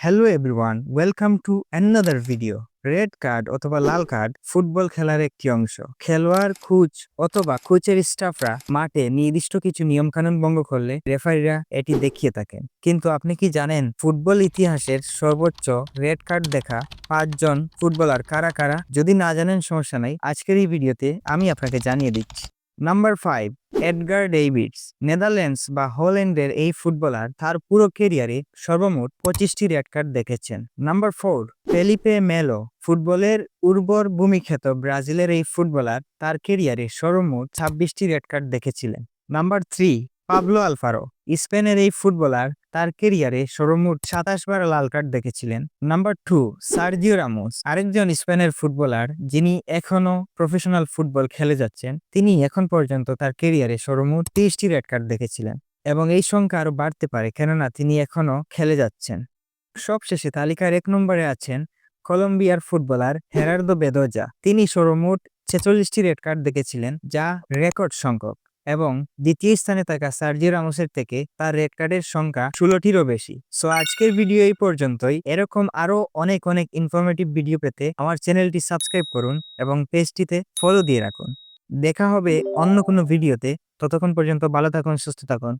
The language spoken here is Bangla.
Hello everyone, welcome to another video. Red card অথবা লাল কার্ড ফুটবল খেলার একটি অংশ। খেলোয়াড়, কোচ অথবা কোচের স্টাফরা মাঠে নির্দিষ্ট কিছু নিয়মকানুন ভঙ্গ করলে রেফারিরা এটি দেখিয়ে থাকেন। কিন্তু আপনি কি জানেন ফুটবল ইতিহাসের সর্বোচ্চ রেড কার্ড দেখা 5 জন ফুটবলার কারা কারা? যদি না জানেন সমস্যা নাই, আজকের এই ভিডিওতে আমি আপনাকে জানিয়ে দিচ্ছি। Number 5, Edgar Davids. নেদারল্যান্ডস বা হল্যান্ডের এই ফুটবলার তার পুরো ক্যারিয়ারে সর্বমোট 25টি রেড কার্ড দেখেছেন। নাম্বার 4, ফেলিপে মেলো। ফুটবলের উর্বর ভূমিখ্যাত ব্রাজিলের এই ফুটবলার তার ক্যারিয়ারে সর্বমোট 26টি রেড কার্ড দেখেছিলেন। Number 3, Pablo Alfaro. স্পেনের এই ফুটবলার তার ক্যারিয়ারে সর্বমোট 27 বার লাল কার্ড দেখেছিলেন। Number 2, Sergio Ramos. আরেকজন স্পেনের ফুটবলার যিনি এখনো প্রফেশনাল ফুটবল খেলে যাচ্ছেন। তিনি এখন পর্যন্ত তার ক্যারিয়ারে সর্বমোট 30টি রেড কার্ড দেখেছিলেন এবং এই সংখ্যা আরো বাড়তে পারে, কেননা তিনি এখনো খেলে যাচ্ছেন। সবশেষে তালিকার 1 নম্বরে আছেন কলম্বিয়ার ফুটবলার হেরার্দো বেদোজা। তিনি সর্বমোট 46টি রেড কার্ড দেখেছিলেন, যা রেকর্ড সংখ্যক, এবং দ্বিতীয় স্থানে থাকা সার্জিও রামোসের থেকে তার রেড কার্ডের সংখ্যা 16টিরও বেশি। সো আজকের ভিডিও এই পর্যন্তই। এরকম আরো অনেক অনেক ইনফরমেটিভ ভিডিও পেতে আমার চ্যানেলটি সাবস্ক্রাইব করুন এবং পেজটিতে ফলো দিয়ে রাখুন। দেখা হবে অন্য কোনো ভিডিওতে। ততক্ষণ পর্যন্ত ভালো থাকুন, সুস্থ থাকুন।